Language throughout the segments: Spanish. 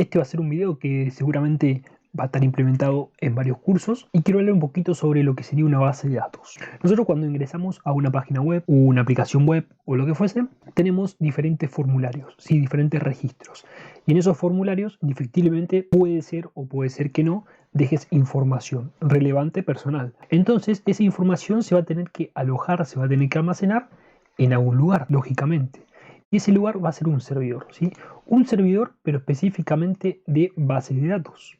Este va a ser un video que seguramente va a estar implementado en varios cursos y quiero hablar un poquito sobre lo que sería una base de datos. Nosotros cuando ingresamos a una página web, una aplicación web o lo que fuese, tenemos diferentes formularios, ¿sí? Diferentes registros. Y en esos formularios, indefectiblemente, puede ser o puede ser que no, dejes información relevante personal. Entonces, esa información se va a tener que alojar, se va a tener que almacenar en algún lugar, lógicamente. Y ese lugar va a ser un servidor, ¿sí? Un servidor, pero específicamente de base de datos.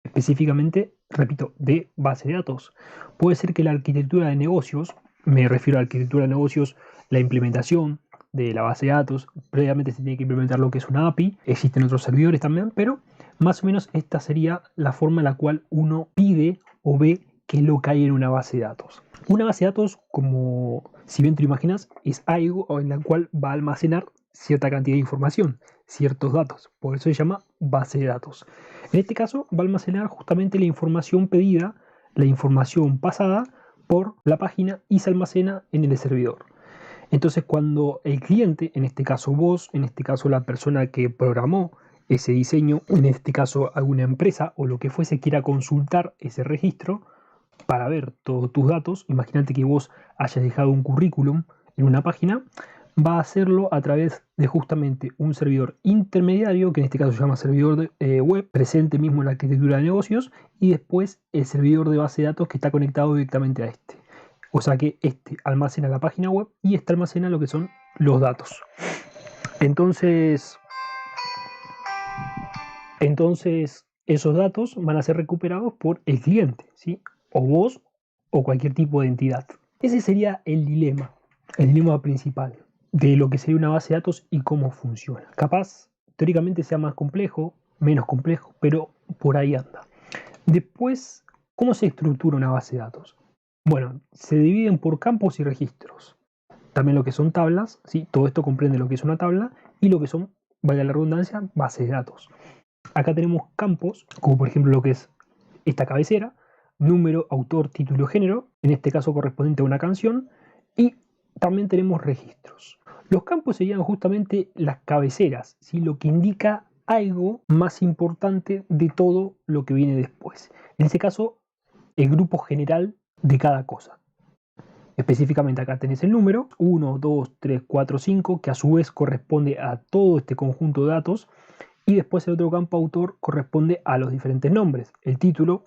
Específicamente, repito, de base de datos. Puede ser que la arquitectura de negocios, me refiero a la arquitectura de negocios, la implementación de la base de datos, previamente se tiene que implementar lo que es una API, existen otros servidores también, pero más o menos esta sería la forma en la cual uno pide o ve qué es lo que hay en una base de datos. Una base de datos, como si bien te lo imaginas, es algo en la cual va a almacenar cierta cantidad de información, ciertos datos. Por eso se llama base de datos. En este caso va a almacenar justamente la información pedida, la información pasada por la página y se almacena en el servidor. Entonces cuando el cliente, en este caso vos, en este caso la persona que programó ese diseño, en este caso alguna empresa o lo que fuese, quiera consultar ese registro para ver todos tus datos, imagínate que vos hayas dejado un currículum en una página, va a hacerlo a través de justamente un servidor intermediario, que en este caso se llama servidor web, presente mismo en la arquitectura de negocios, y después el servidor de base de datos que está conectado directamente a este. O sea que este almacena la página web y este almacena lo que son los datos. Entonces esos datos van a ser recuperados por el cliente, ¿sí? O vos o cualquier tipo de entidad. Ese sería el dilema principal de lo que sería una base de datos y cómo funciona. Capaz, teóricamente sea más complejo, menos complejo, pero por ahí anda. Después, ¿cómo se estructura una base de datos? Bueno, se dividen por campos y registros. También lo que son tablas, ¿sí? Todo esto comprende lo que es una tabla y lo que son, valga la redundancia, bases de datos. Acá tenemos campos, como por ejemplo lo que es esta cabecera, número, autor, título, género, en este caso correspondiente a una canción, y también tenemos registros. Los campos serían justamente las cabeceras, ¿sí? Lo que indica algo más importante de todo lo que viene después. En este caso, el grupo general de cada cosa. Específicamente acá tenés el número 1, 2, 3, 4, 5, que a su vez corresponde a todo este conjunto de datos. Y después el otro campo autor corresponde a los diferentes nombres, el título,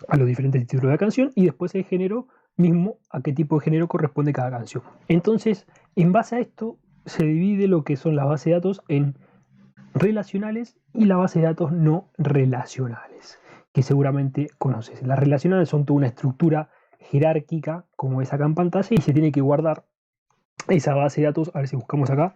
a los diferentes títulos de la canción, y después el género mismo, a qué tipo de género corresponde cada canción. Entonces, en base a esto, se divide lo que son las bases de datos en relacionales y la base de datos no relacionales, que seguramente conoces. Las relacionales son toda una estructura jerárquica, como ves acá en pantalla, y se tiene que guardar esa base de datos, a ver si buscamos acá,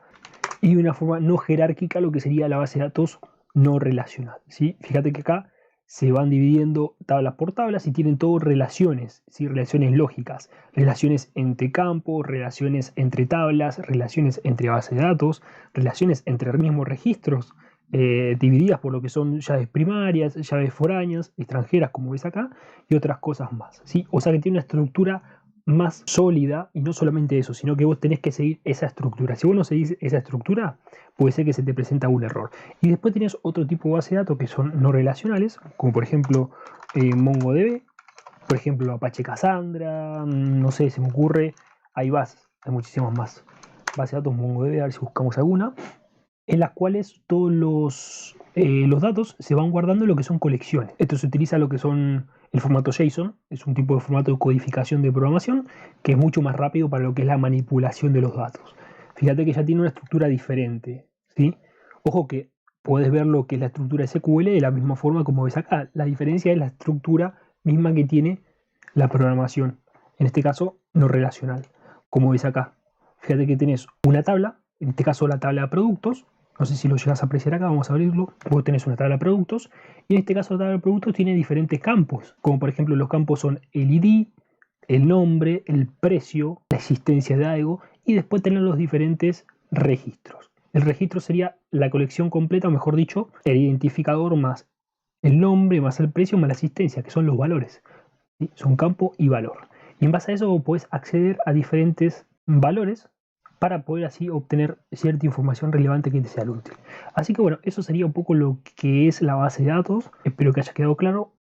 y de una forma no jerárquica lo que sería la base de datos no relacional, ¿sí? Fíjate que acá se van dividiendo tablas por tablas y tienen todo relaciones, ¿sí? Relaciones lógicas, relaciones entre campos, relaciones entre tablas, relaciones entre bases de datos, relaciones entre mismos registros, divididas por lo que son llaves primarias, llaves foráneas, extranjeras, como ves acá, y otras cosas más, ¿sí? O sea que tiene una estructura más sólida, y no solamente eso, sino que vos tenés que seguir esa estructura. Si vos no seguís esa estructura, puede ser que se te presenta un error. Y después tenés otro tipo de base de datos que son no relacionales, como por ejemplo MongoDB, por ejemplo Apache Cassandra, no sé, se me ocurre, hay bases, hay muchísimas más bases de datos MongoDB, a ver si buscamos alguna, en las cuales todos los datos se van guardando en lo que son colecciones. Esto se utiliza lo que son el formato JSON, es un tipo de formato de codificación de programación que es mucho más rápido para lo que es la manipulación de los datos. Fíjate que ya tiene una estructura diferente, ¿sí? Ojo que puedes ver lo que es la estructura SQL de la misma forma como ves acá. La diferencia es la estructura misma que tiene la programación, en este caso no relacional, como ves acá. Fíjate que tenés una tabla, en este caso la tabla de productos. No sé si lo llegas a apreciar acá, vamos a abrirlo. Vos tenés una tabla de productos y en este caso la tabla de productos tiene diferentes campos, como por ejemplo los campos son el ID, el nombre, el precio, la existencia de algo y después tenés los diferentes registros. El registro sería la colección completa, o mejor dicho, el identificador más el nombre, más el precio, más la existencia, que son los valores, ¿sí? Son campo y valor. Y en base a eso vos podés acceder a diferentes valores para poder así obtener cierta información relevante que te sea útil. Así que bueno, eso sería un poco lo que es la base de datos. Espero que haya quedado claro.